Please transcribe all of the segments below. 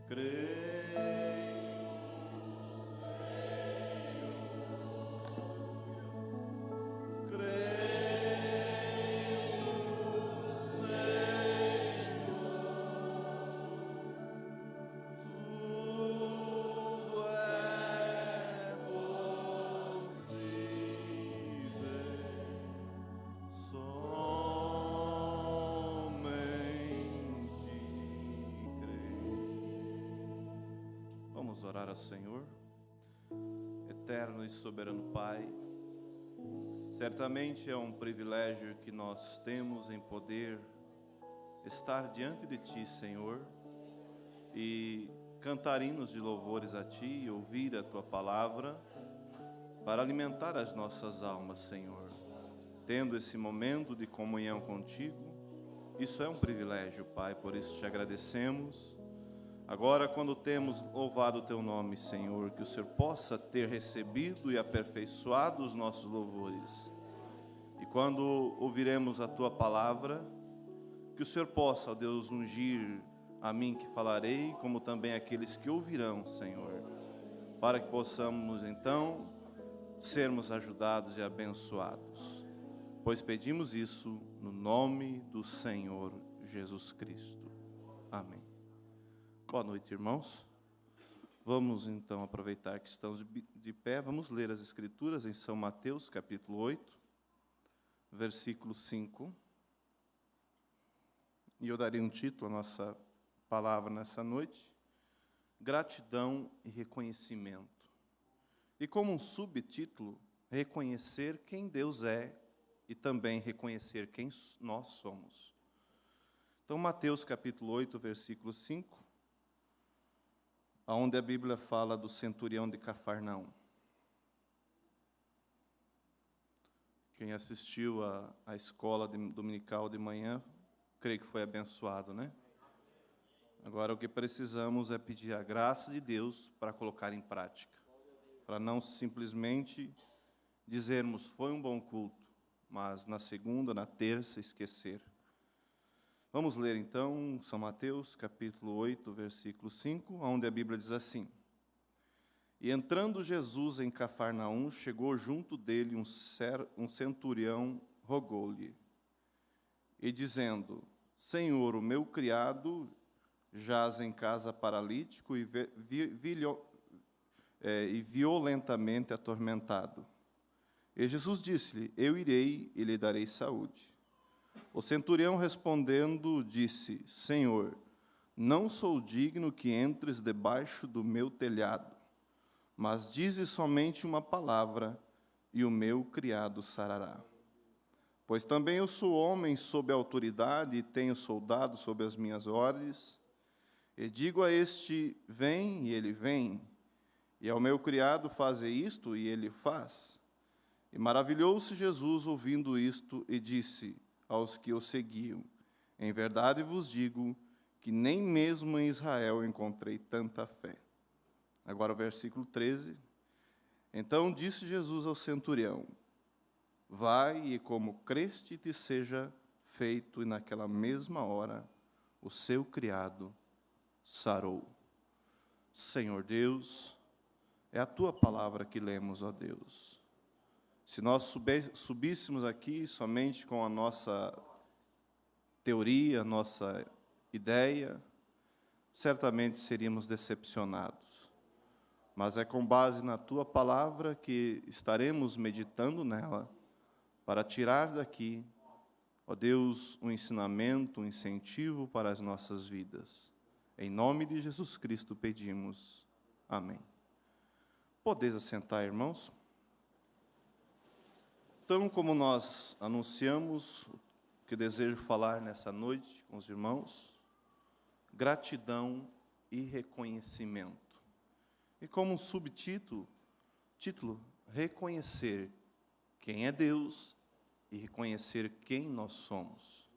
Creio, creio, Senhor, tudo é possível, somente creio. Vamos orar ao Senhor. Eterno e soberano Pai, certamente é um privilégio que nós temos em poder estar diante de Ti, Senhor, e cantar hinos de louvores a Ti e ouvir a Tua palavra para alimentar as nossas almas, Senhor. Tendo esse momento de comunhão contigo, isso é um privilégio, Pai, por isso te agradecemos. Agora, quando temos louvado o Teu nome, Senhor, que o Senhor possa ter recebido e aperfeiçoado os nossos louvores. E quando ouviremos a Tua palavra, que o Senhor possa, ó Deus, ungir a mim que falarei, como também aqueles que ouvirão, Senhor, para que possamos, então, sermos ajudados e abençoados. Pois pedimos isso no nome do Senhor Jesus Cristo. Amém. Boa noite, irmãos. Vamos então aproveitar que estamos de pé, vamos ler as Escrituras em São Mateus, capítulo 8, versículo 5. E eu darei um título à nossa palavra nessa noite: Gratidão e Reconhecimento. E como um subtítulo, reconhecer quem Deus é e também reconhecer quem nós somos. Então, Mateus capítulo 8, versículo 5. Onde a Bíblia fala do centurião de Cafarnaum. Quem assistiu à escola dominical de manhã, creio que foi abençoado, né? Agora o que precisamos é pedir a graça de Deus para colocar em prática, para não simplesmente dizermos foi um bom culto, mas na segunda, na terça, esquecer. Vamos ler então São Mateus, capítulo 8, versículo 5, onde a Bíblia diz assim: E entrando Jesus em Cafarnaum, chegou junto dele um centurião, rogou-lhe, e dizendo: Senhor, o meu criado jaz em casa paralítico e violentamente atormentado. E Jesus disse-lhe: Eu irei e lhe darei saúde. O centurião respondendo disse: Senhor, não sou digno que entres debaixo do meu telhado, mas dize somente uma palavra e o meu criado sarará. Pois também eu sou homem sob autoridade e tenho soldados sob as minhas ordens, e digo a este: vem, e ele vem, e ao meu criado faze isto, e ele faz. E maravilhou-se Jesus ouvindo isto e disse aos que o seguiam: Em verdade vos digo que nem mesmo em Israel encontrei tanta fé. Agora o versículo 13. Então disse Jesus ao centurião: Vai e como creste te seja feito, e naquela mesma hora o seu criado sarou. Senhor Deus, é a Tua palavra que lemos, ó Deus. Se nós subíssemos aqui somente com a nossa teoria, a nossa ideia, certamente seríamos decepcionados. Mas é com base na Tua palavra que estaremos meditando nela, para tirar daqui, ó Deus, um ensinamento, um incentivo para as nossas vidas. Em nome de Jesus Cristo pedimos. Amém. Podeis assentar, irmãos? Então, como nós anunciamos, o que desejo falar nessa noite com os irmãos, gratidão e reconhecimento. E como um subtítulo, reconhecer quem é Deus e reconhecer quem nós somos.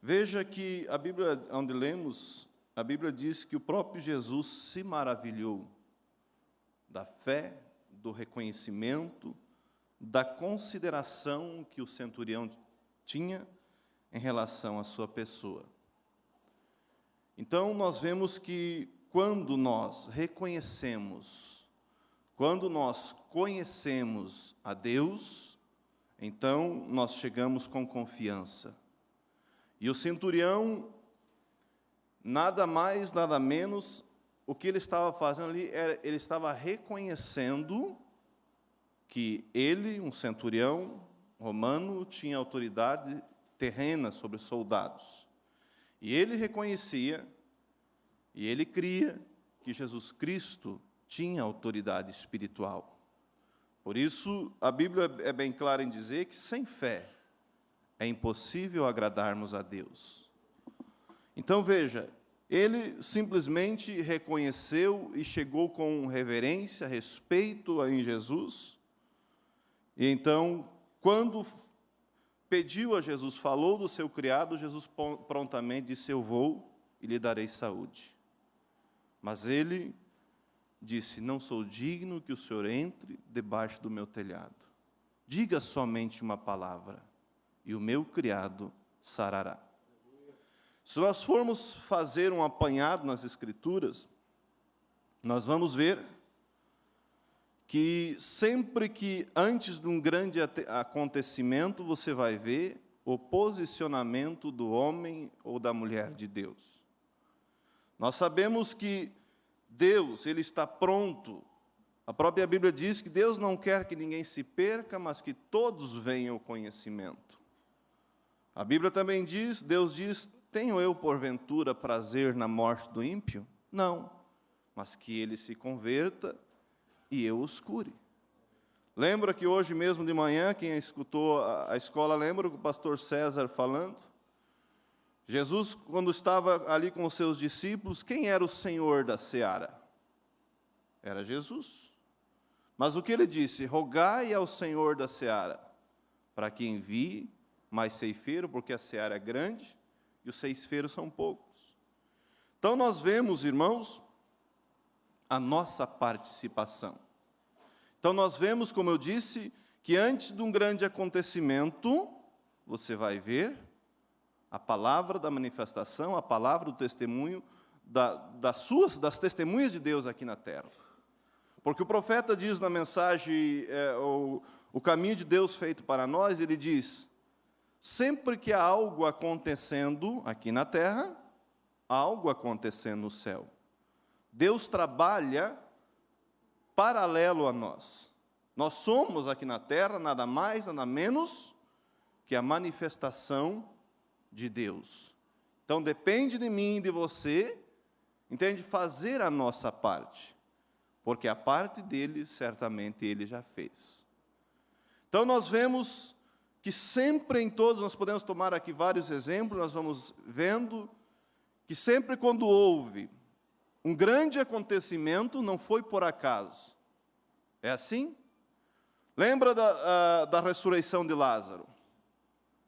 Veja que a Bíblia, onde lemos, a Bíblia diz que o próprio Jesus se maravilhou da fé, do reconhecimento, da consideração que o centurião tinha em relação à sua pessoa. Então, nós vemos que quando nós conhecemos a Deus, então nós chegamos com confiança. E o centurião, nada mais, nada menos, o que ele estava fazendo ali, ele estava reconhecendo que ele, um centurião romano, tinha autoridade terrena sobre soldados. E ele reconhecia, e ele cria, que Jesus Cristo tinha autoridade espiritual. Por isso, a Bíblia é bem clara em dizer que sem fé é impossível agradarmos a Deus. Então, veja, ele simplesmente reconheceu e chegou com reverência, respeito em Jesus. E então, quando pediu a Jesus, falou do seu criado, Jesus prontamente disse: eu vou e lhe darei saúde. Mas ele disse: não sou digno que o Senhor entre debaixo do meu telhado. Diga somente uma palavra, e o meu criado sarará. Se nós formos fazer um apanhado nas Escrituras, nós vamos ver que sempre que antes de um grande acontecimento, você vai ver o posicionamento do homem ou da mulher de Deus. Nós sabemos que Deus, Ele está pronto. A própria Bíblia diz que Deus não quer que ninguém se perca, mas que todos venham ao conhecimento. A Bíblia também diz, Deus diz: tenho eu, porventura, prazer na morte do ímpio? Não, mas que ele se converta e eu os cure. Lembra que hoje mesmo de manhã, quem escutou a escola, lembra o pastor César falando? Jesus, quando estava ali com os seus discípulos, quem era o Senhor da seara? Era Jesus. Mas o que ele disse? Rogai ao Senhor da seara, para que envie mais ceifeiro, porque a seara é grande e os ceifeiros são poucos. Então nós vemos, irmãos, a nossa participação. Então nós vemos, como eu disse, que antes de um grande acontecimento, você vai ver a palavra da manifestação, a palavra do testemunho, das testemunhas de Deus aqui na terra. Porque o profeta diz na mensagem, o caminho de Deus feito para nós, ele diz: sempre que há algo acontecendo aqui na terra, há algo acontecendo no céu. Deus trabalha paralelo a nós. Nós somos aqui na terra nada mais, nada menos que a manifestação de Deus. Então depende de mim e de você, entende, fazer a nossa parte, porque a parte dele, certamente, ele já fez. Então nós vemos que sempre em todos, nós podemos tomar aqui vários exemplos, nós vamos vendo que sempre quando houve um grande acontecimento, não foi por acaso. É assim? Lembra da ressurreição de Lázaro?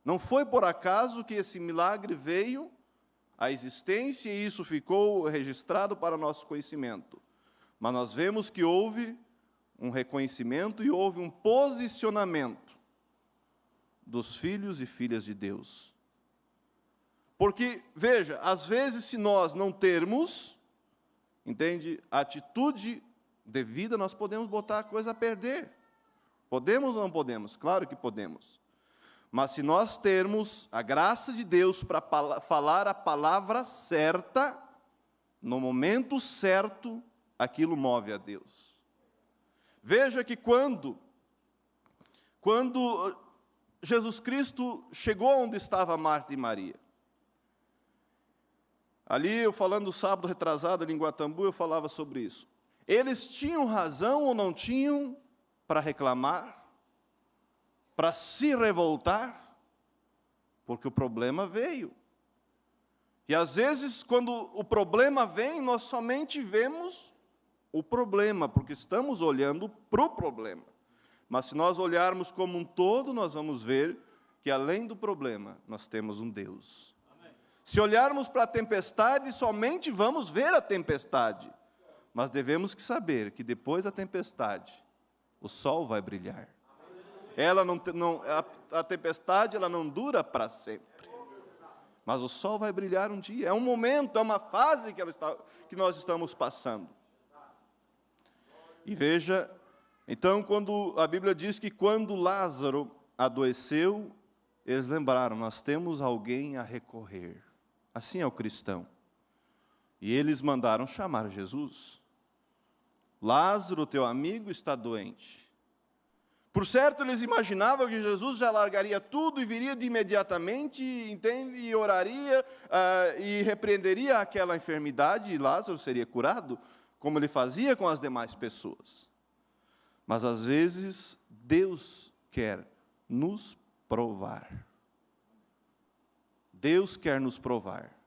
Não foi por acaso que esse milagre veio à existência e isso ficou registrado para nosso conhecimento. Mas nós vemos que houve um reconhecimento e houve um posicionamento dos filhos e filhas de Deus. Porque, veja, às vezes se nós não termos, entende, a atitude devida, nós podemos botar a coisa a perder. Podemos ou não podemos? Claro que podemos. Mas se nós termos a graça de Deus para falar a palavra certa, no momento certo, aquilo move a Deus. Veja que quando Jesus Cristo chegou onde estava Marta e Maria, ali eu falando do sábado retrasado em Guatambu, eu falava sobre isso. Eles tinham razão ou não tinham para reclamar? Para se revoltar, porque o problema veio. E às vezes, quando o problema vem, nós somente vemos o problema, porque estamos olhando para o problema. Mas se nós olharmos como um todo, nós vamos ver que além do problema, nós temos um Deus. Amém. Se olharmos para a tempestade, somente vamos ver a tempestade. Mas devemos que saber que depois da tempestade, o sol vai brilhar. A tempestade ela não dura para sempre. mas o sol vai brilhar um dia. É um momento, é uma fase que nós estamos passando. E veja, então, quando a Bíblia diz que quando Lázaro adoeceu, eles lembraram, nós temos alguém a recorrer. Assim é o cristão. E eles mandaram chamar Jesus. Lázaro, teu amigo, está doente. Por certo, eles imaginavam que Jesus já largaria tudo e viria de imediatamente, entende? E oraria e repreenderia aquela enfermidade, e Lázaro seria curado, como ele fazia com as demais pessoas. Mas, às vezes, Deus quer nos provar. Deus quer nos provar.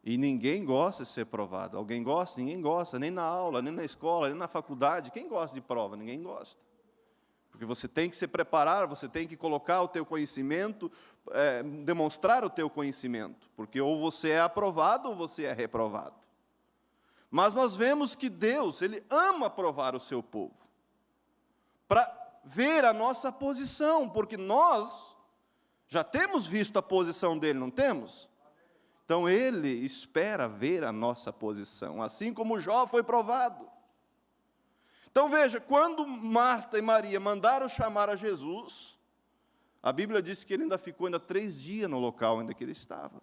E ninguém gosta de ser provado. Alguém gosta? Ninguém gosta, nem na aula, nem na escola, nem na faculdade. Quem gosta de prova? Ninguém gosta. Porque você tem que se preparar, você tem que colocar o teu conhecimento, demonstrar o teu conhecimento. Porque ou você é aprovado ou você é reprovado. Mas nós vemos que Deus, Ele ama provar o seu povo. Para ver a nossa posição, porque nós já temos visto a posição dele, não temos? Então, Ele espera ver a nossa posição, assim como Jó foi provado. Então, veja, quando Marta e Maria mandaram chamar a Jesus, a Bíblia diz que ele ainda ficou 3 dias no local onde ele estava.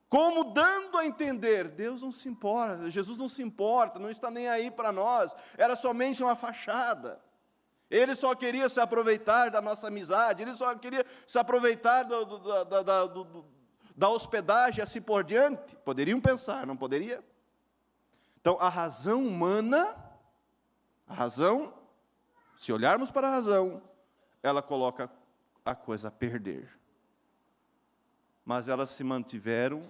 Como dando a entender, Deus não se importa, Jesus não se importa, não está nem aí para nós, era somente uma fachada. Ele só queria se aproveitar da nossa amizade, ele só queria se aproveitar da hospedagem, assim por diante. Poderiam pensar, não poderia? Então, a razão humana, se olharmos para a razão, ela coloca a coisa a perder. Mas elas se mantiveram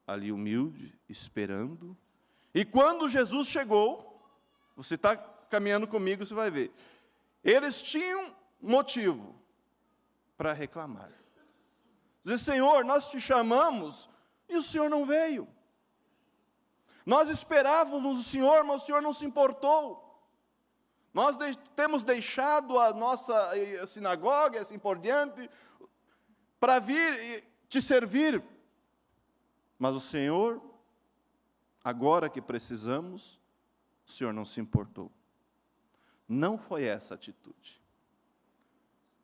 ali humildes, esperando. E quando Jesus chegou, você está caminhando comigo, você vai ver. Eles tinham motivo para reclamar. Dizer, Senhor, nós te chamamos e o Senhor não veio. Nós esperávamos o Senhor, mas o Senhor não se importou. Nós temos deixado a nossa sinagoga, assim por diante, para vir e te servir. Mas o Senhor, agora que precisamos, o Senhor não se importou. Não foi essa a atitude.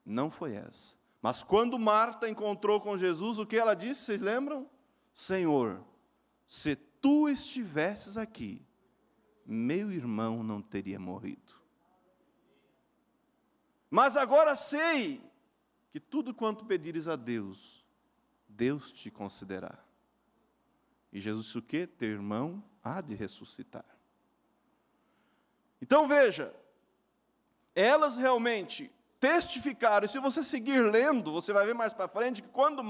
Não foi essa. Mas quando Marta encontrou com Jesus, o que ela disse, vocês lembram? Senhor, se tu estivesses aqui, meu irmão não teria morrido. Mas agora sei que tudo quanto pedires a Deus, Deus te concederá. E Jesus disse o quê? Teu irmão há de ressuscitar. Então veja, elas realmente testificaram, e se você seguir lendo, você vai ver mais para frente, que quando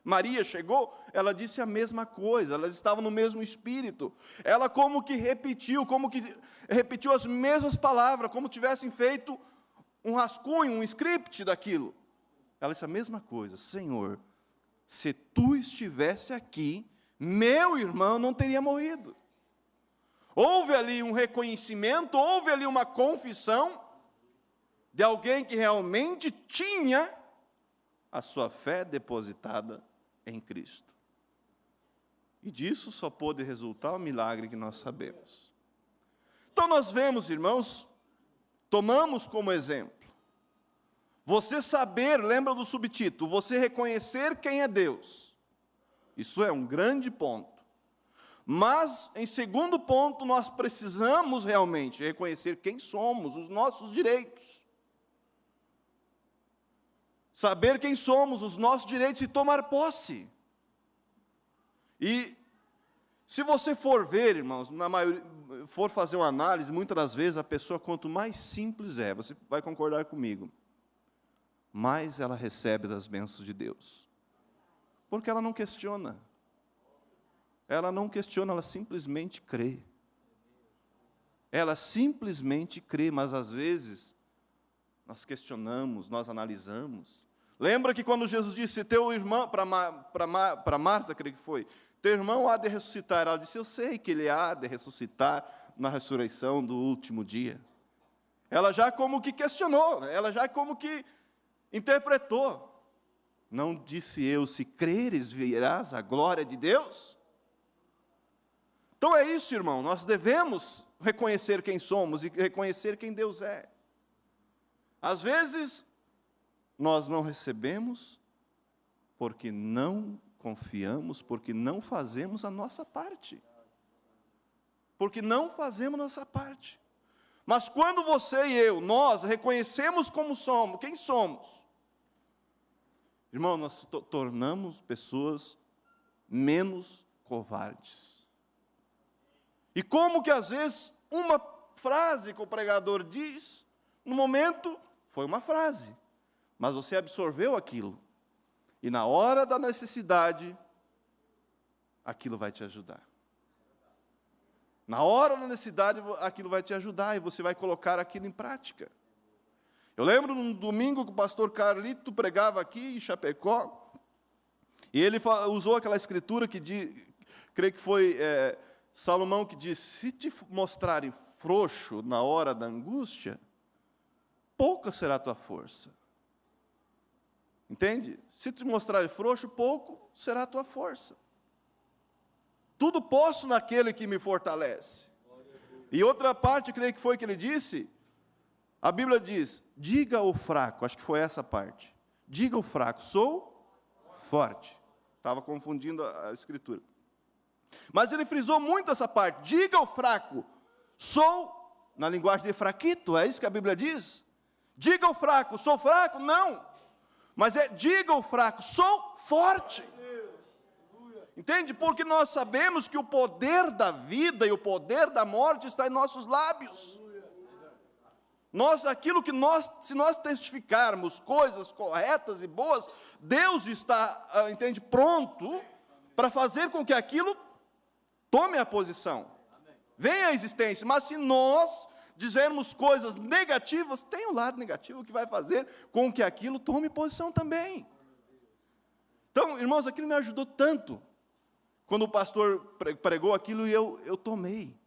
Maria chegou, ela disse a mesma coisa, elas estavam no mesmo espírito. Ela como que repetiu as mesmas palavras, como tivessem feito um rascunho, um script daquilo. Ela disse a mesma coisa, Senhor, se tu estivesse aqui, meu irmão não teria morrido. Houve ali um reconhecimento, houve ali uma confissão de alguém que realmente tinha a sua fé depositada em Cristo. E disso só pôde resultar o milagre que nós sabemos. Então nós vemos, irmãos, tomamos como exemplo, você saber, lembra do subtítulo, você reconhecer quem é Deus. Isso é um grande ponto. Mas, em segundo ponto, nós precisamos realmente reconhecer quem somos, os nossos direitos. Saber quem somos, os nossos direitos e tomar posse. E, se você for ver, irmãos, for fazer uma análise, muitas das vezes a pessoa, quanto mais simples é, você vai concordar comigo, mais ela recebe das bênçãos de Deus. Porque ela não questiona. Ela não questiona, ela simplesmente crê. Ela simplesmente crê, mas às vezes nós questionamos, nós analisamos. Lembra que quando Jesus disse, teu irmão, para Marta, creio que foi, teu irmão há de ressuscitar. Ela disse, eu sei que ele há de ressuscitar na ressurreição do último dia. Ela já como que questionou, ela já como que interpretou. Não disse eu, se creres, verás a glória de Deus? Então é isso, irmão, nós devemos reconhecer quem somos e reconhecer quem Deus é. Às vezes, nós não recebemos porque não confiamos, porque não fazemos a nossa parte. Porque não fazemos a nossa parte. Mas quando você e eu, nós reconhecemos como somos, quem somos, irmão, nós tornamos pessoas menos covardes. E como que às vezes uma frase que o pregador diz, no momento foi uma frase, mas você absorveu aquilo. E na hora da necessidade, aquilo vai te ajudar. Na hora da necessidade, aquilo vai te ajudar e você vai colocar aquilo em prática. Eu lembro num domingo que o pastor Carlito pregava aqui em Chapecó, e ele usou aquela escritura que creio que foi Salomão que disse: se te mostrarem frouxo na hora da angústia, pouca será a tua força. Entende? Se te mostrarem frouxo, pouco será a tua força. Tudo posso naquele que me fortalece. E outra parte, creio que foi que ele disse, a Bíblia diz, diga ao fraco, acho que foi essa parte, diga ao fraco, sou forte. Estava confundindo a escritura. Mas ele frisou muito essa parte, diga ao fraco, sou, na linguagem de fraquito, é isso que a Bíblia diz? Diga ao fraco, sou fraco? Não. Mas diga ao fraco, sou forte. Entende? Porque nós sabemos que o poder da vida e o poder da morte está em nossos lábios. Se nós testificarmos coisas corretas e boas, Deus está, entende, pronto para fazer com que aquilo tome a posição. Venha à existência. Mas se nós dizermos coisas negativas, tem um lado negativo que vai fazer com que aquilo tome posição também. Então, irmãos, aquilo me ajudou tanto. Quando o pastor pregou aquilo, eu tomei.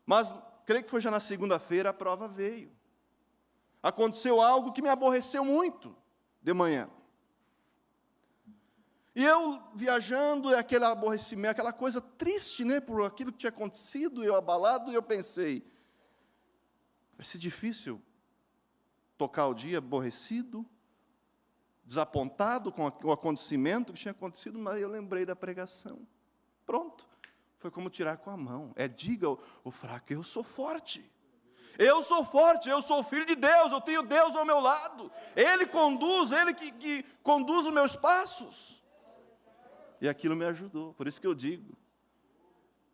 Mas, creio que foi já na segunda-feira, a prova veio. Aconteceu algo que me aborreceu muito de manhã. E eu viajando, aquele aborrecimento, aquela coisa triste, né, por aquilo que tinha acontecido, eu abalado, e eu pensei, vai ser difícil tocar o dia aborrecido, desapontado com o acontecimento que tinha acontecido, mas eu lembrei da pregação. Pronto. Foi como tirar com a mão. Diga ao fraco, eu sou forte. Eu sou forte, eu sou filho de Deus, eu tenho Deus ao meu lado. Ele conduz, Ele que conduz os meus passos. E aquilo me ajudou. Por isso que eu digo,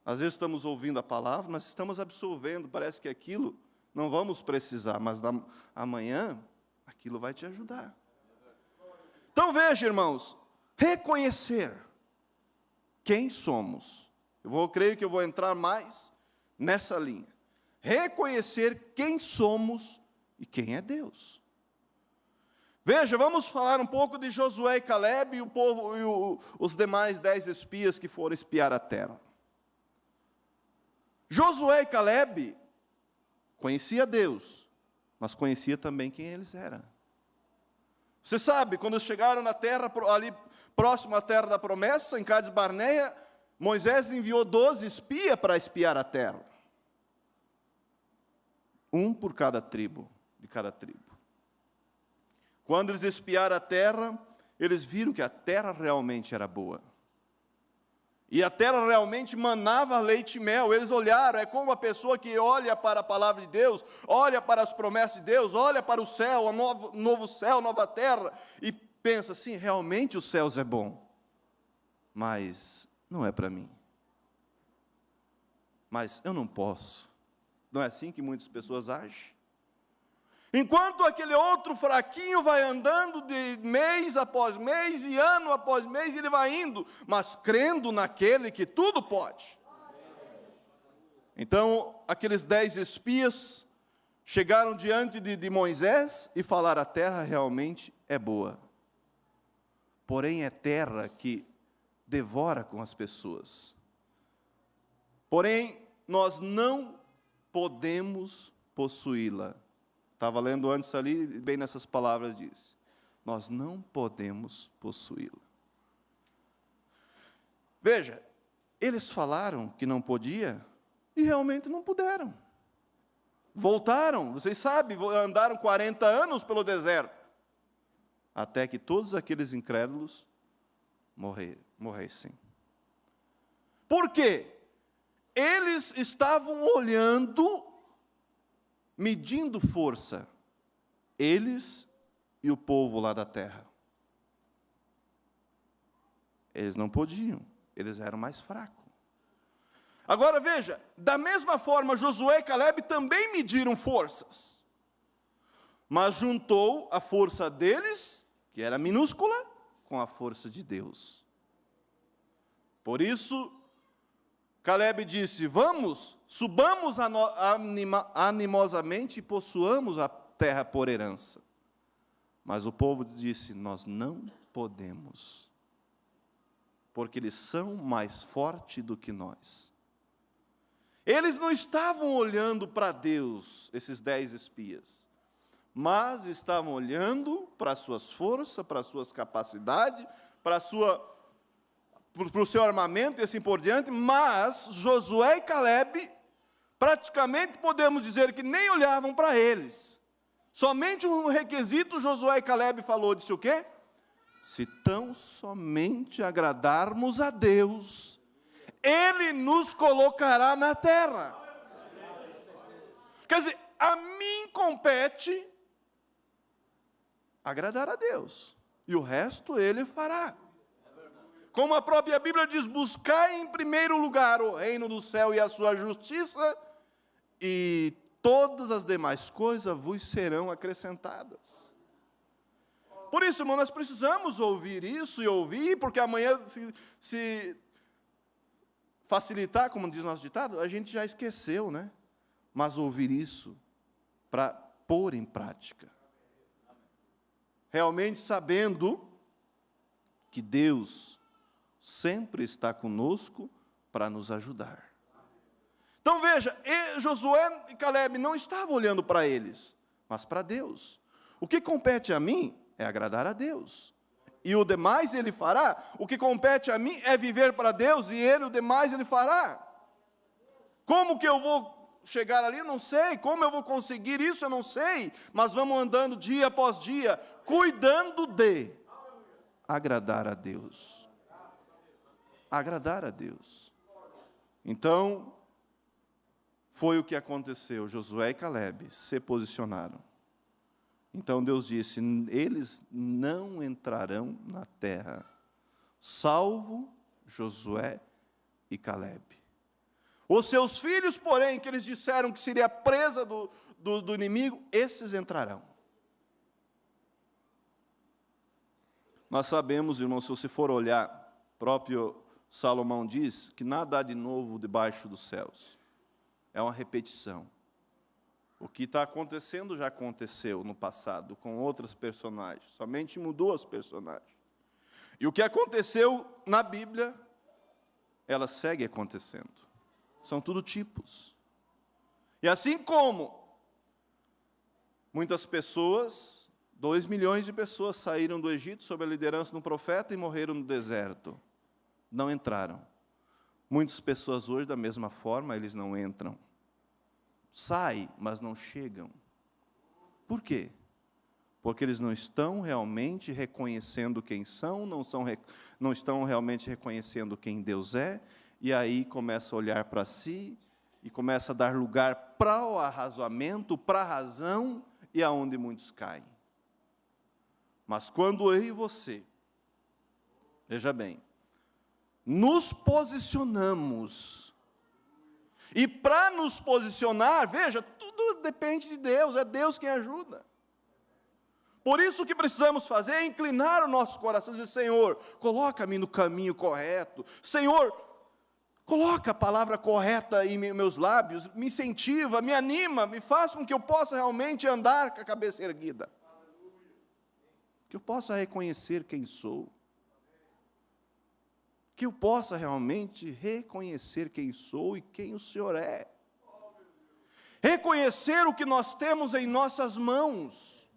às vezes estamos ouvindo a palavra, mas estamos absorvendo, parece que aquilo não vamos precisar, mas amanhã aquilo vai te ajudar. Então veja, irmãos, reconhecer quem somos. Creio que eu vou entrar mais nessa linha. Reconhecer quem somos e quem é Deus. Veja, vamos falar um pouco de Josué e Calebe e o povo e os demais 10 espias que foram espiar a terra. Josué e Calebe conhecia Deus, mas conhecia também quem eles eram. Você sabe, quando chegaram na terra, ali próximo à terra da promessa, em Cades Barneia, Moisés enviou 12 espias para espiar a terra. Um por cada tribo, de cada tribo. Quando eles espiaram a terra, eles viram que a terra realmente era boa. E a terra realmente manava leite e mel. Eles olharam, é como uma pessoa que olha para a palavra de Deus, olha para as promessas de Deus, olha para o céu, novo céu, nova terra, e pensa assim, realmente os céus é bom, mas não é para mim. Mas eu não posso. Não é assim que muitas pessoas agem? Enquanto aquele outro fraquinho vai andando de mês após mês e ano após mês, ele vai indo, mas crendo naquele que tudo pode. Então, aqueles 10 espias chegaram diante de Moisés e falaram, a terra realmente é boa. Porém, é terra que devora com as pessoas. Porém, nós não podemos possuí-la. Estava lendo antes ali, bem nessas palavras diz. nós não podemos possuí-la. Veja, eles falaram que não podia e realmente não puderam. Voltaram, vocês sabem, andaram 40 anos pelo deserto, até que todos aqueles incrédulos morressem. Por quê? Eles estavam olhando, medindo força, eles e o povo lá da terra. Eles não podiam, eles eram mais fracos. Agora veja, da mesma forma, Josué e Caleb também mediram forças, mas juntou a força deles, que era minúscula, com a força de Deus. Por isso, Caleb disse: vamos, subamos animosamente e possuamos a terra por herança. Mas o povo disse: nós não podemos, porque eles são mais fortes do que nós. Eles não estavam olhando para Deus, esses 10 espias, mas estavam olhando para as suas forças, para as suas capacidades, para o seu armamento e assim por diante. Mas Josué e Caleb, praticamente podemos dizer que nem olhavam para eles. Somente um requisito Josué e Caleb falou, disse o quê? Se tão somente agradarmos a Deus, Ele nos colocará na terra. Quer dizer, a mim compete agradar a Deus, e o resto Ele fará. Como a própria Bíblia diz: buscai em primeiro lugar o reino do céu e a sua justiça, e todas as demais coisas vos serão acrescentadas. Por isso, irmão, nós precisamos ouvir isso e ouvir, porque amanhã, se facilitar, como diz nosso ditado, a gente já esqueceu, né? Mas ouvir isso para pôr em prática. Realmente sabendo que Deus sempre está conosco para nos ajudar. Então veja, Josué e Caleb não estavam olhando para eles, mas para Deus. O que compete a mim é agradar a Deus, e o demais Ele fará. O que compete a mim é viver para Deus, e Ele, o demais Ele fará. Como que eu vou chegar ali? Eu não sei. Como eu vou conseguir isso? Eu não sei. Mas vamos andando dia após dia, cuidando de agradar a Deus. Agradar a Deus. Então, foi o que aconteceu. Josué e Caleb se posicionaram. Então Deus disse: eles não entrarão na terra, salvo Josué e Caleb. Os seus filhos, porém, que eles disseram que seria presa do inimigo, esses entrarão. Nós sabemos, irmãos, se você for olhar, próprio Salomão diz que nada há de novo debaixo dos céus. É uma repetição. O que está acontecendo já aconteceu no passado com outros personagens, somente mudou os personagens. E o que aconteceu na Bíblia, ela segue acontecendo. São tudo tipos. E assim como muitas pessoas, 2 milhões de pessoas saíram do Egito sob a liderança de um profeta e morreram no deserto. Não entraram. Muitas pessoas hoje, da mesma forma, eles não entram. Saem, mas não chegam. Por quê? Porque eles não estão realmente reconhecendo quem são, não estão realmente reconhecendo quem Deus é, e aí começa a olhar para si, e começa a dar lugar para o arrazoamento, para a razão, e aonde muitos caem. Mas quando eu e você, veja bem, nos posicionamos, e para nos posicionar, veja, tudo depende de Deus, é Deus quem ajuda. Por isso o que precisamos fazer é inclinar o nosso coração e dizer: Senhor, coloca-me no caminho correto. Senhor, coloca a palavra correta em meus lábios, me incentiva, me anima, me faz com que eu possa realmente andar com a cabeça erguida. Que eu possa reconhecer quem sou. Que eu possa realmente reconhecer quem sou e quem o Senhor é. Reconhecer o que nós temos em nossas mãos.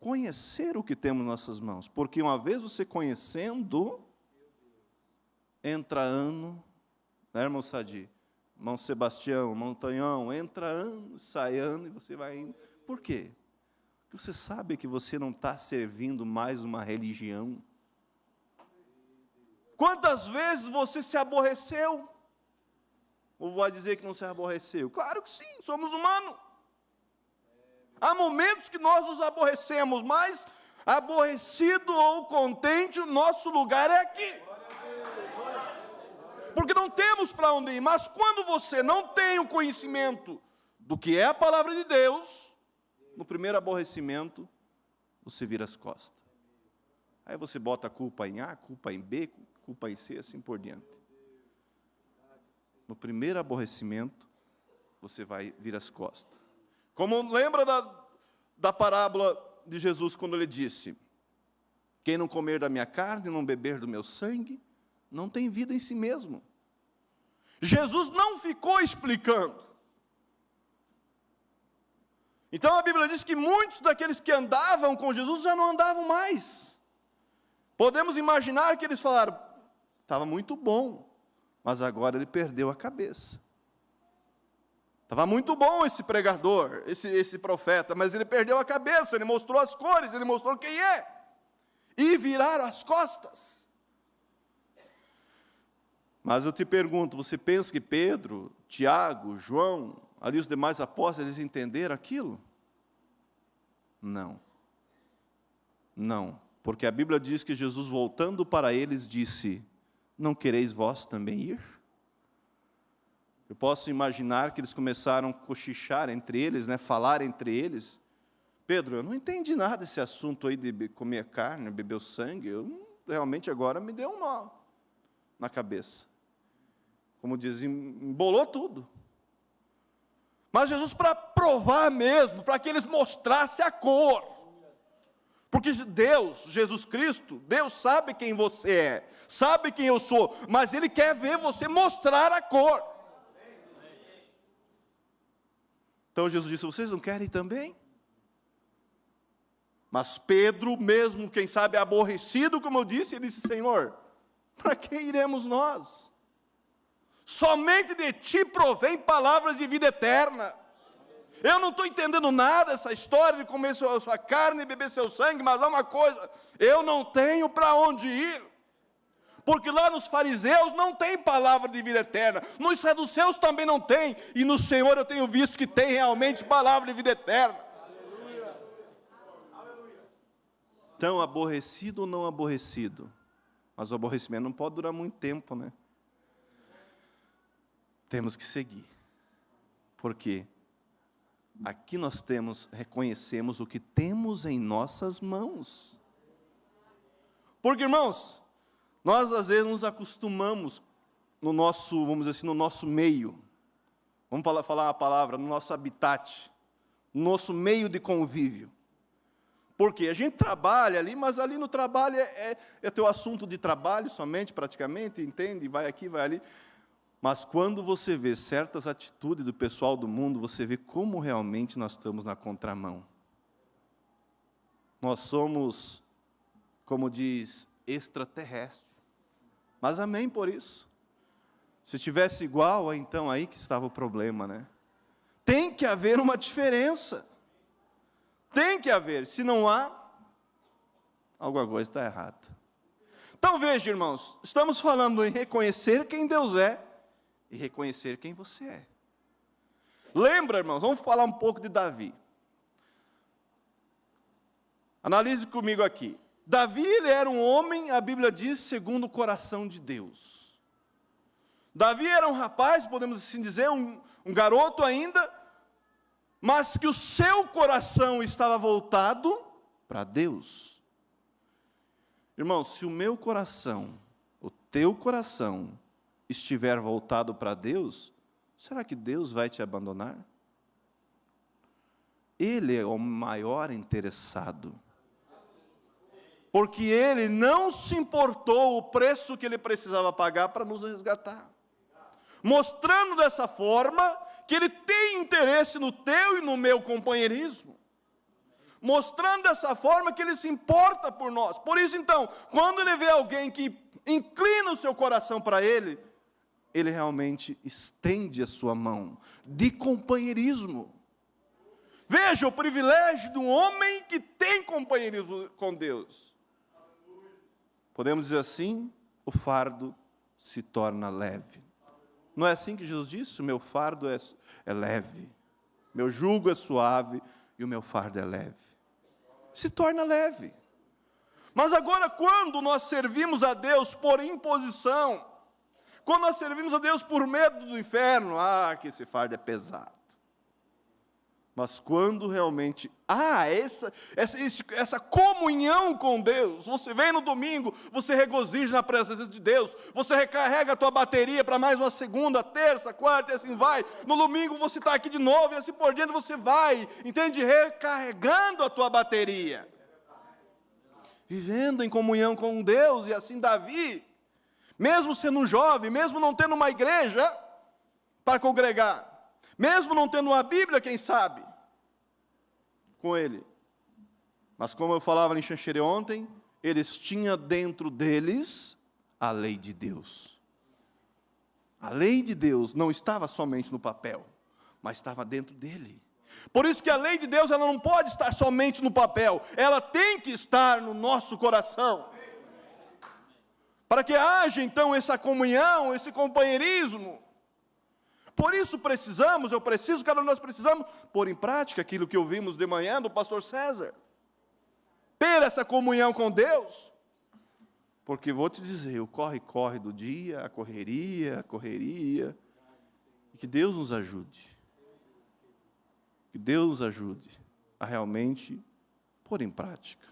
conhecer o que temos em nossas mãos. Porque uma vez você conhecendo, entra ano, né, irmão Sadi? Irmão Sebastião, irmão Tonhão, entra ano, sai ano e você vai indo. Por quê? Porque você sabe que você não está servindo mais uma religião. Quantas vezes você se aborreceu? Ou vai dizer que não se aborreceu? Claro que sim, somos humanos. Há momentos que nós nos aborrecemos, mas aborrecido ou contente, o nosso lugar é aqui. Porque não temos para onde ir. Mas quando você não tem o conhecimento do que é a palavra de Deus, no primeiro aborrecimento, você vira as costas. Aí você bota a culpa em A, culpa em B, culpa em C, assim por diante. No aborrecimento, você vai vir as costas. Como lembra da parábola de Jesus, quando ele disse: quem não comer da minha carne, não beber do meu sangue, não tem vida em si mesmo. Jesus não ficou explicando. Então a Bíblia diz que muitos daqueles que andavam com Jesus já não andavam mais. Podemos imaginar que eles falaram: estava muito bom, mas agora ele perdeu a cabeça. Estava muito bom esse pregador, esse profeta, mas ele perdeu a cabeça, ele mostrou as cores, ele mostrou quem é. E viraram as costas. Mas eu te pergunto, você pensa que Pedro, Tiago, João, ali os demais apóstolos, eles entenderam aquilo? Não. Não, porque a Bíblia diz que Jesus, voltando para eles, disse: não quereis vós também ir? Eu posso imaginar que eles começaram a cochichar entre eles, né, falar entre eles. Pedro, eu não entendi nada desse assunto aí de comer carne, beber o sangue. Realmente agora me deu um nó na cabeça. Como dizem, embolou tudo. Mas Jesus, para provar mesmo, para que eles mostrassem a cor. Porque Deus, Jesus Cristo, Deus sabe quem você é, sabe quem eu sou, mas Ele quer ver você mostrar a cor. Então Jesus disse: vocês não querem também? Mas Pedro, mesmo, quem sabe, aborrecido, como eu disse, ele disse: Senhor, para que iremos nós? Somente de Ti provém palavras de vida eterna. Eu não estou entendendo nada dessa história de comer sua carne e beber seu sangue, mas há uma coisa: eu não tenho para onde ir. Porque lá nos fariseus não tem palavra de vida eterna, nos saduceus também não tem, e no Senhor eu tenho visto que tem realmente palavra de vida eterna. Então, aborrecido ou não aborrecido? Mas o aborrecimento não pode durar muito tempo, né? Temos que seguir. Porque aqui nós reconhecemos o que temos em nossas mãos. Porque, irmãos, nós às vezes nos acostumamos no nosso, vamos dizer assim, no nosso meio. Vamos falar uma palavra, no nosso habitat, no nosso meio de convívio. Porque a gente trabalha ali, mas ali no trabalho é teu assunto de trabalho somente, praticamente, entende? Vai aqui, vai ali. Mas quando você vê certas atitudes do pessoal do mundo, você vê como realmente nós estamos na contramão. Nós somos, como diz, extraterrestres. Mas amém por isso. Se tivesse igual, então aí que estava o problema, né? Tem que haver uma diferença. Tem que haver. Se não há, alguma coisa está errada. Então veja, irmãos, estamos falando em reconhecer quem Deus é e reconhecer quem você é. Lembra, irmãos, vamos falar um pouco de Davi. Analise comigo aqui. Davi, ele era um homem, a Bíblia diz, segundo o coração de Deus. Davi era um rapaz, podemos assim dizer, um garoto ainda, mas que o seu coração estava voltado para Deus. Irmão, se o meu coração, o teu coração, estiver voltado para Deus, será que Deus vai te abandonar? Ele é o maior interessado. Porque Ele não se importou o preço que Ele precisava pagar para nos resgatar. Mostrando dessa forma que Ele tem interesse no teu e no meu companheirismo. mostrando dessa forma que Ele se importa por nós. Por isso, então, quando Ele vê alguém que inclina o seu coração para Ele, Ele realmente estende a sua mão de companheirismo. Veja o privilégio de um homem que tem companheirismo com Deus. Podemos dizer assim, o fardo se torna leve. Não é assim que Jesus disse? O meu fardo é leve, meu jugo é suave e o meu fardo é leve. Se torna leve. Mas agora, quando nós servimos a Deus por imposição, quando nós servimos a Deus por medo do inferno, que esse fardo é pesado. Mas quando realmente há essa comunhão com Deus, você vem no domingo, você regozija na presença de Deus, você recarrega a tua bateria para mais uma segunda, terça, quarta e assim vai. No domingo você está aqui de novo e assim por diante você vai, entende? Recarregando a tua bateria. Vivendo em comunhão com Deus, e assim Davi, mesmo sendo um jovem, mesmo não tendo uma igreja para congregar, mesmo não tendo uma Bíblia, quem sabe, com ele. Mas como eu falava em Xanxerê ontem, eles tinham dentro deles a lei de Deus. A lei de Deus não estava somente no papel, mas estava dentro dele. Por isso que a lei de Deus ela não pode estar somente no papel, ela tem que estar no nosso coração. Para que haja então essa comunhão, esse companheirismo. Por isso eu preciso, cada um de nós precisamos pôr em prática aquilo que ouvimos de manhã do pastor César. Ter essa comunhão com Deus. Porque vou te dizer, o corre-corre do dia, a correria. E que Deus nos ajude. Que Deus nos ajude a realmente pôr em prática.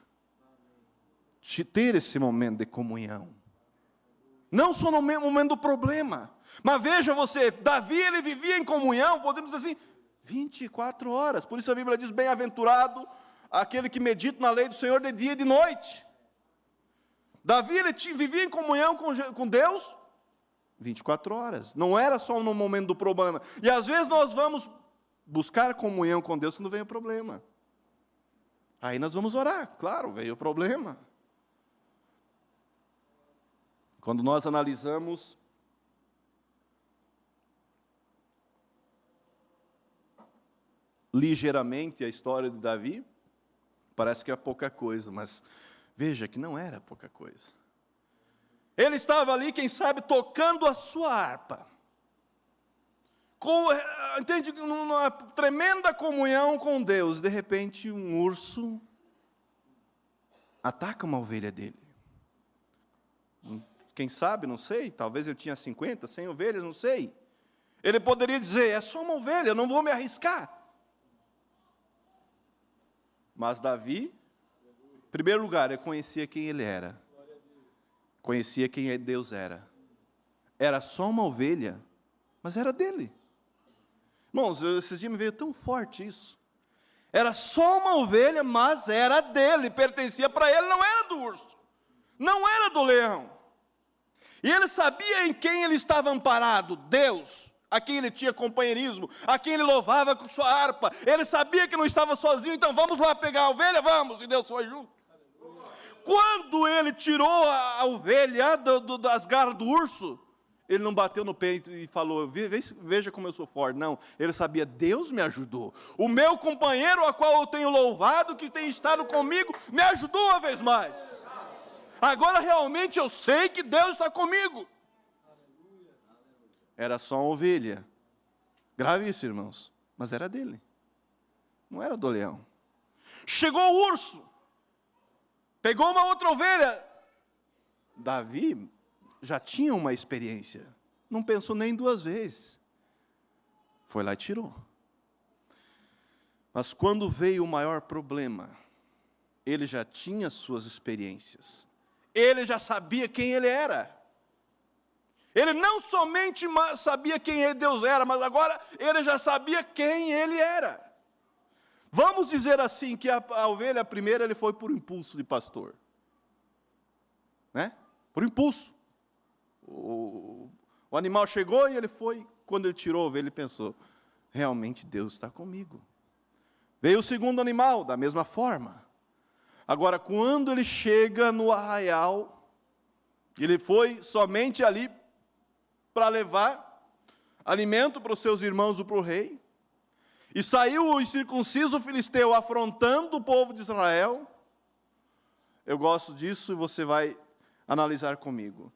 Ter esse momento de comunhão. Não só no momento do problema. Mas veja você, Davi ele vivia em comunhão, podemos dizer assim, 24 horas. Por isso a Bíblia diz, bem-aventurado aquele que medita na lei do Senhor de dia e de noite. Davi ele vivia em comunhão com Deus 24 horas. Não era só no momento do problema. E às vezes nós vamos buscar comunhão com Deus quando vem o problema. Aí nós vamos orar. Claro, veio o problema. Quando nós analisamos ligeiramente a história de Davi, parece que é pouca coisa, mas veja que não era pouca coisa. Ele estava ali, quem sabe, tocando a sua harpa, entende, numa tremenda comunhão com Deus. De repente, um urso ataca uma ovelha dele. Quem sabe, não sei, talvez ele tinha 50, 100 ovelhas, não sei. Ele poderia dizer, é só uma ovelha, eu não vou me arriscar. Mas Davi, em primeiro lugar, ele conhecia quem ele era. Conhecia quem Deus era. Era só uma ovelha, mas era dele. Irmãos, esses dias me veio tão forte isso. Era só uma ovelha, mas era dele, pertencia para ele, não era do urso, não era do leão. E ele sabia em quem ele estava amparado, Deus, a quem ele tinha companheirismo, a quem ele louvava com sua harpa. Ele sabia que não estava sozinho, então vamos lá pegar a ovelha, vamos, e Deus foi junto. Quando ele tirou a ovelha das garras do urso, ele não bateu no peito e falou, veja como eu sou forte. Não, ele sabia, Deus me ajudou. O meu companheiro, a qual eu tenho louvado, que tem estado comigo, me ajudou uma vez mais. Agora realmente eu sei que Deus está comigo. Era só uma ovelha. Grave isso, irmãos. Mas era dele. Não era do leão. Chegou o urso. Pegou uma outra ovelha. Davi já tinha uma experiência. Não pensou nem duas vezes. Foi lá e tirou. Mas quando veio o maior problema, ele já tinha suas experiências. Ele já sabia quem ele era. Ele não somente sabia quem Deus era, mas agora ele já sabia quem ele era. Vamos dizer assim, que a ovelha primeira ele foi por impulso de pastor. Né? Por impulso. O animal chegou e ele foi, quando ele tirou a ovelha, ele pensou, realmente Deus está comigo. Veio o segundo animal, da mesma forma. Agora, quando ele chega no arraial, ele foi somente ali para levar alimento para os seus irmãos e para o rei, e saiu o incircunciso filisteu afrontando o povo de Israel. Eu gosto disso e você vai analisar comigo.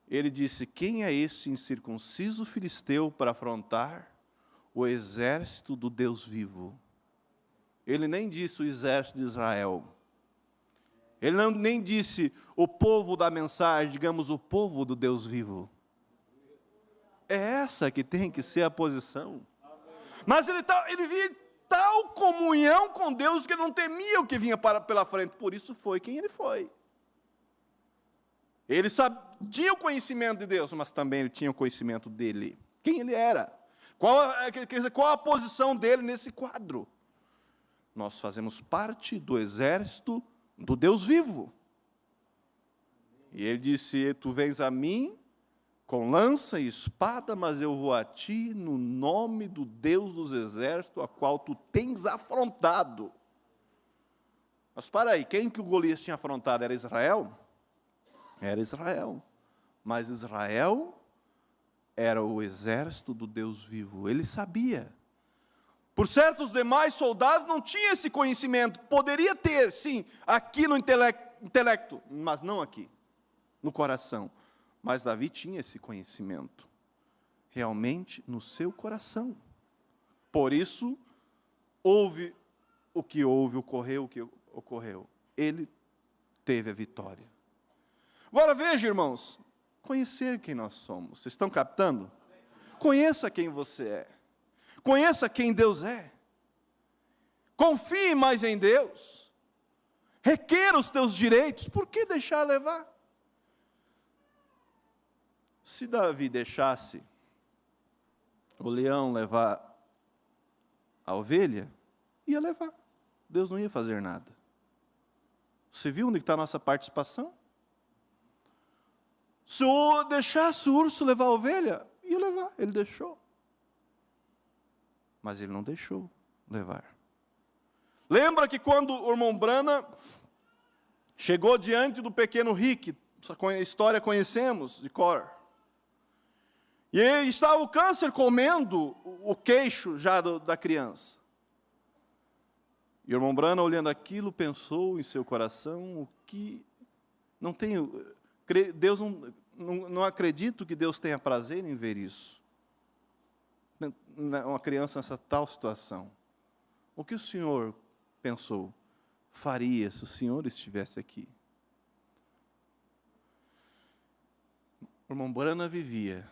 Ele disse: quem é esse incircunciso filisteu para afrontar o exército do Deus vivo? Ele nem disse o exército de Israel. Ele nem disse o povo da mensagem, digamos, o povo do Deus vivo. É essa que tem que ser a posição. Mas ele via tal comunhão com Deus que ele não temia o que vinha pela frente. Por isso foi quem ele foi. Ele tinha o conhecimento de Deus, mas também ele tinha o conhecimento dele. Quem ele era? Qual a posição dele nesse quadro? Nós fazemos parte do exército do Deus vivo. E ele disse: tu vens a mim com lança e espada, mas eu vou a ti no nome do Deus dos exércitos, a qual tu tens afrontado. Mas para aí, quem que o Golias tinha afrontado? Era Israel? Era Israel. Mas Israel era o exército do Deus vivo. Ele sabia. Por certos demais soldados não tinha esse conhecimento. Poderia ter, sim, aqui no intelecto, mas não aqui, no coração. Mas Davi tinha esse conhecimento, realmente no seu coração. Por isso, houve o que houve, ocorreu o que ocorreu. Ele teve a vitória. Agora veja, irmãos, conhecer quem nós somos. Vocês estão captando? Conheça quem você é. Conheça quem Deus é. Confie mais em Deus. Requeira os teus direitos. Por que deixar levar? Se Davi deixasse o leão levar a ovelha, ia levar. Deus não ia fazer nada. Você viu onde está a nossa participação? Se eu deixasse o urso levar a ovelha, ia levar. Ele deixou. Mas ele não deixou levar. Lembra que quando o irmão Brana chegou diante do pequeno Rick, essa história conhecemos de cor. E estava o câncer comendo o queixo já da criança. E o irmão Brana, olhando aquilo, pensou em seu coração: o que não tenho, Deus não acredito que Deus tenha prazer em ver isso. Uma criança nessa tal situação. O que o Senhor pensou faria se o Senhor estivesse aqui? O irmão Brana vivia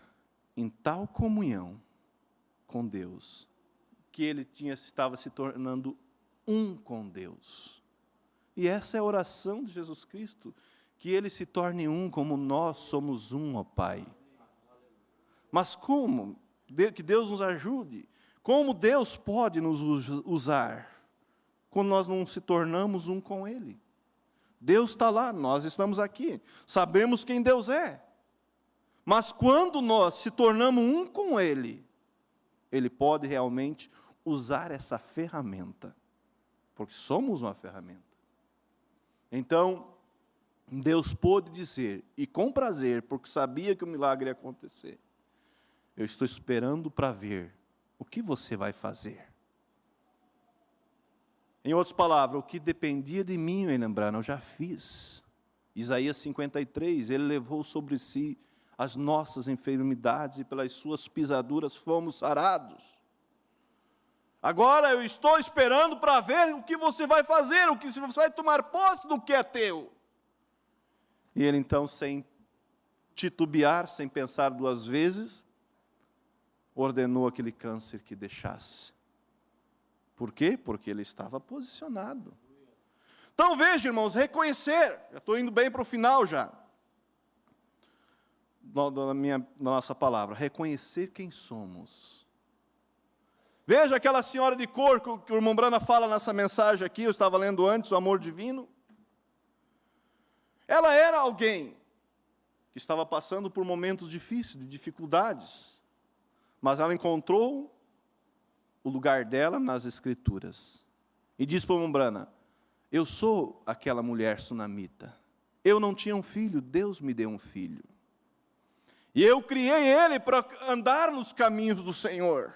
em tal comunhão com Deus, que ele estava se tornando um com Deus. E essa é a oração de Jesus Cristo, que ele se torne um como nós somos um, ó Pai. Mas como? Que Deus nos ajude. Como Deus pode nos usar quando nós não se tornamos um com Ele? Deus está lá, nós estamos aqui, sabemos quem Deus é. Mas quando nós se tornamos um com Ele, Ele pode realmente usar essa ferramenta, porque somos uma ferramenta. Então, Deus pôde dizer, e com prazer, porque sabia que o milagre ia acontecer: eu estou esperando para ver o que você vai fazer. Em outras palavras, o que dependia de mim, eu já fiz. Isaías 53, ele levou sobre si as nossas enfermidades e pelas suas pisaduras fomos sarados. Agora eu estou esperando para ver o que você vai fazer, o que você vai tomar posse do que é teu. E ele então, sem titubear, sem pensar duas vezes, ordenou aquele câncer que deixasse. Por quê? Porque ele estava posicionado. Então veja, irmãos, reconhecer, já estou indo bem para o final já, da nossa palavra, reconhecer quem somos. Veja aquela senhora de cor que o irmão Brana fala nessa mensagem aqui, eu estava lendo antes, o amor divino. Ela era alguém que estava passando por momentos difíceis, de dificuldades, mas ela encontrou o lugar dela nas Escrituras. E diz para Mombrana: eu sou aquela mulher sunamita. Eu não tinha um filho, Deus me deu um filho. E eu criei ele para andar nos caminhos do Senhor.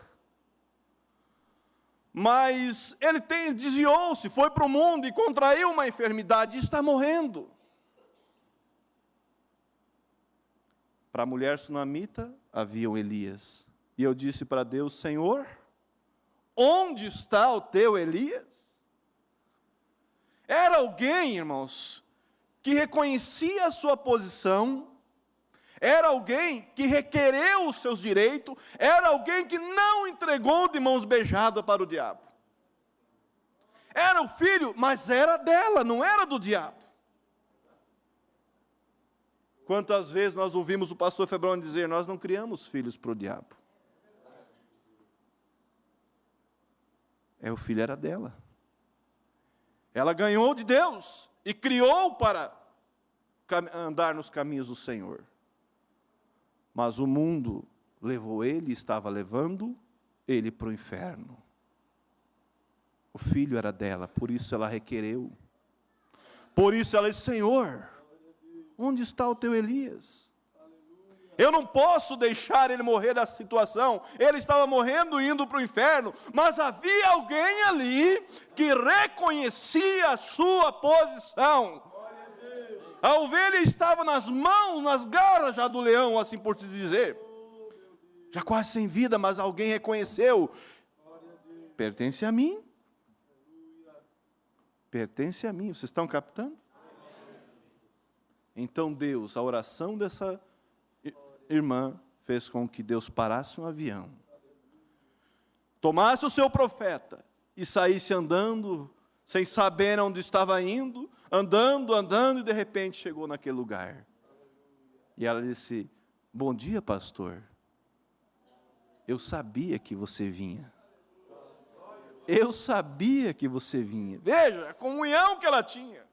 Mas ele desviou-se, foi para o mundo e contraiu uma enfermidade e está morrendo. Para a mulher sunamita havia um Elias. E eu disse para Deus: Senhor, onde está o teu Elias? Era alguém, irmãos, que reconhecia a sua posição, era alguém que requereu os seus direitos, era alguém que não entregou de mãos beijadas para o diabo. Era o filho, mas era dela, não era do diabo. Quantas vezes nós ouvimos o pastor Febroni dizer: nós não criamos filhos para o diabo. O filho era dela. Ela ganhou de Deus e criou para andar nos caminhos do Senhor. Mas o mundo levou ele, estava levando ele para o inferno. O filho era dela, por isso ela requereu. Por isso ela disse: Senhor, onde está o teu Elias? Eu não posso deixar ele morrer dessa situação. Ele estava morrendo e indo para o inferno, mas havia alguém ali que reconhecia a sua posição. A ovelha estava nas mãos, nas garras já do leão, assim por te dizer. Já quase sem vida, mas alguém reconheceu: pertence a mim. Pertence a mim. Vocês estão captando? Então Deus, a oração dessa irmã fez com que Deus parasse um avião, tomasse o seu profeta e saísse andando, sem saber onde estava indo, andando, e de repente chegou naquele lugar. E ela disse: bom dia, pastor. Eu sabia que você vinha. Eu sabia que você vinha. Veja a comunhão que ela tinha.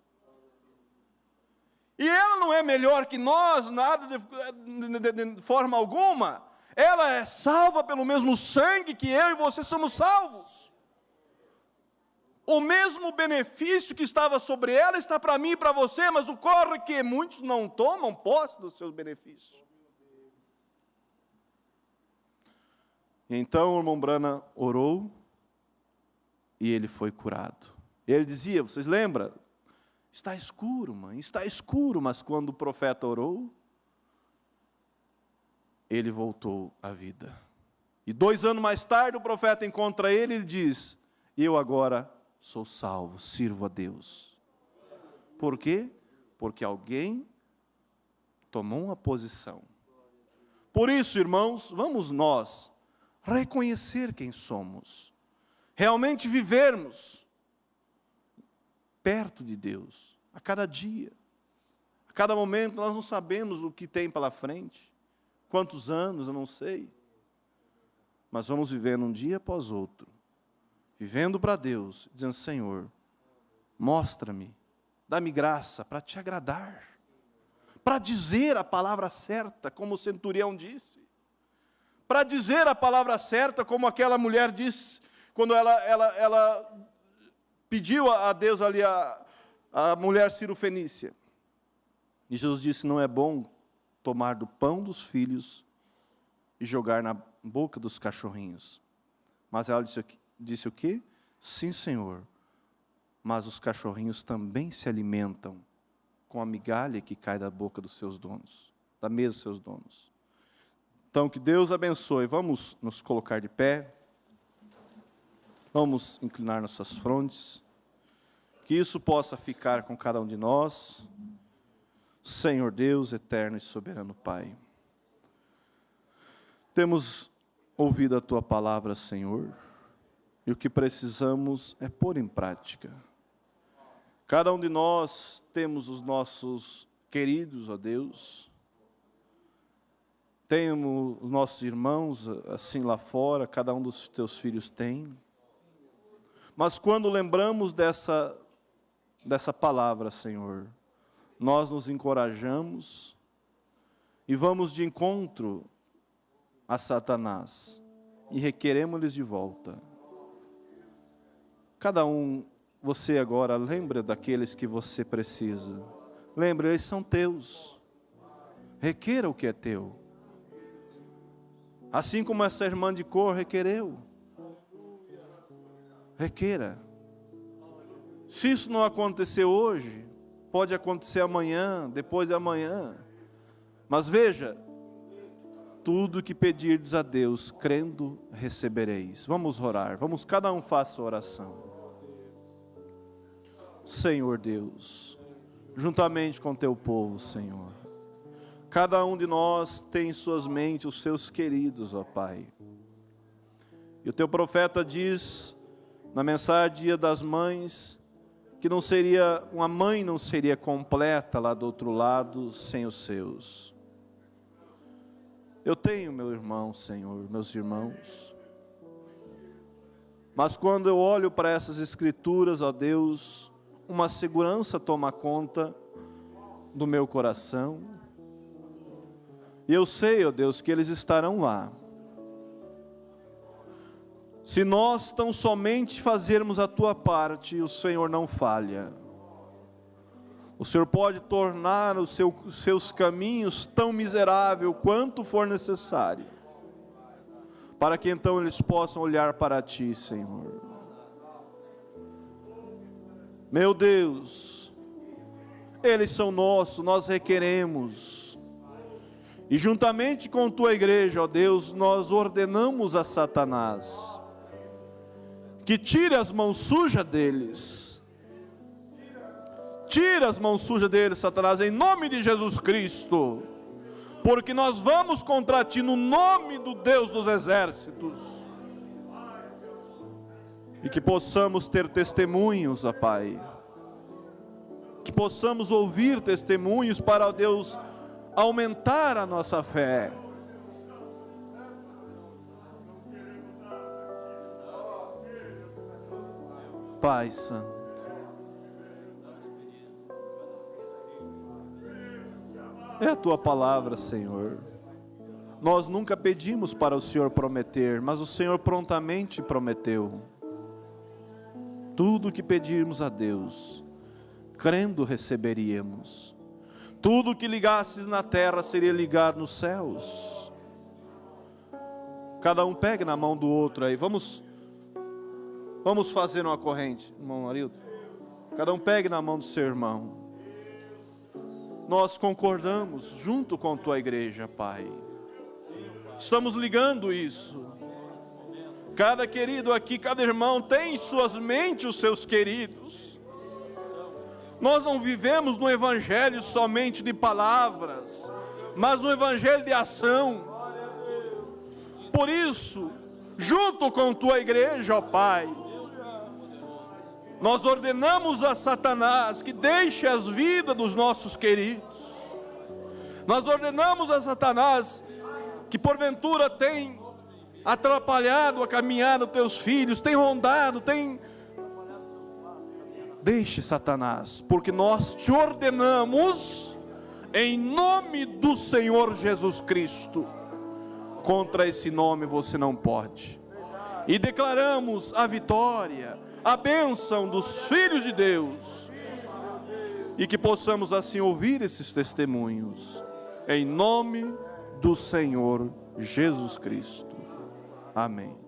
E ela não é melhor que nós, nada de forma alguma. Ela é salva pelo mesmo sangue que eu e você somos salvos. O mesmo benefício que estava sobre ela está para mim e para você, mas ocorre é que muitos não tomam posse dos seus benefícios. Então o irmão Brana orou e ele foi curado. Ele dizia, vocês lembram? Está escuro, mãe, está escuro. Mas quando o profeta orou, ele voltou à vida. E 2 anos mais tarde, o profeta encontra ele e ele diz: eu agora sou salvo, sirvo a Deus. Por quê? Porque alguém tomou uma posição. Por isso, irmãos, vamos nós reconhecer quem somos. Realmente vivermos perto de Deus, a cada dia, a cada momento. Nós não sabemos o que tem pela frente, quantos anos, eu não sei, mas vamos vivendo um dia após outro, vivendo para Deus, dizendo: Senhor, mostra-me, dá-me graça para te agradar, para dizer a palavra certa, como o centurião disse, para dizer a palavra certa, como aquela mulher disse, quando ela pediu a Deus ali, a mulher Cirofenícia. E Jesus disse: não é bom tomar do pão dos filhos e jogar na boca dos cachorrinhos. Mas ela disse o quê? Sim, Senhor, mas os cachorrinhos também se alimentam com a migalha que cai da boca dos seus donos, da mesa dos seus donos. Então, que Deus abençoe. Vamos nos colocar de pé. Vamos inclinar nossas frontes. Que isso possa ficar com cada um de nós. Senhor Deus, eterno e soberano Pai. Temos ouvido a Tua palavra, Senhor, e o que precisamos é pôr em prática. Cada um de nós temos os nossos queridos, ó Deus, temos os nossos irmãos, assim lá fora, cada um dos Teus filhos tem. Mas quando lembramos dessa palavra, Senhor, nós nos encorajamos e vamos de encontro a Satanás e requeremos-lhes de volta. Cada um, você agora, lembra daqueles que você precisa. Lembra, eles são teus. Requeira o que é teu. Assim como essa irmã de cor requereu. Requeira. Se isso não acontecer hoje, pode acontecer amanhã, depois de amanhã. Mas veja, tudo que pedirdes a Deus, crendo, recebereis. Vamos orar, vamos, cada um faça a oração. Senhor Deus, juntamente com teu povo, Senhor, cada um de nós tem em suas mentes os seus queridos, ó Pai. E o teu profeta diz, na mensagem Dia das Mães, que uma mãe não seria completa lá do outro lado sem os seus. Eu tenho meu irmão, Senhor, meus irmãos. Mas quando eu olho para essas escrituras, ó Deus, uma segurança toma conta do meu coração. E eu sei, ó Deus, que eles estarão lá. Se nós tão somente fazermos a tua parte, o Senhor não falha. O Senhor pode tornar os seus caminhos tão miserável quanto for necessário, para que então eles possam olhar para ti, Senhor. Meu Deus, eles são nossos, nós requeremos. E juntamente com tua igreja, ó Deus, nós ordenamos a Satanás que tire as mãos sujas deles. Tira as mãos sujas deles, Satanás, em nome de Jesus Cristo. Porque nós vamos contra ti no nome do Deus dos exércitos. E que possamos ter testemunhos, ó Pai. Que possamos ouvir testemunhos para, ó Deus, aumentar a nossa fé. Pai Santo, é a tua palavra, Senhor. Nós nunca pedimos para o Senhor prometer, mas o Senhor prontamente prometeu. Tudo que pedirmos a Deus, crendo receberíamos. Tudo que ligasses na terra seria ligado nos céus. Cada um pegue na mão do outro aí. Vamos fazer uma corrente, irmão Arilton. Cada um pegue na mão do seu irmão. Nós concordamos junto com tua igreja, Pai. Estamos ligando isso. Cada querido aqui, cada irmão tem em suas mentes os seus queridos. Nós não vivemos no evangelho somente de palavras, mas no evangelho de ação. Por isso, junto com tua igreja, ó Pai, nós ordenamos a Satanás que deixe as vidas dos nossos queridos. Nós ordenamos a Satanás que porventura tem atrapalhado a caminhada dos teus filhos, tem rondado, Deixe, Satanás, porque nós te ordenamos em nome do Senhor Jesus Cristo. Contra esse nome você não pode. E declaramos a vitória, a bênção dos filhos de Deus, e que possamos assim ouvir esses testemunhos, em nome do Senhor Jesus Cristo. Amém.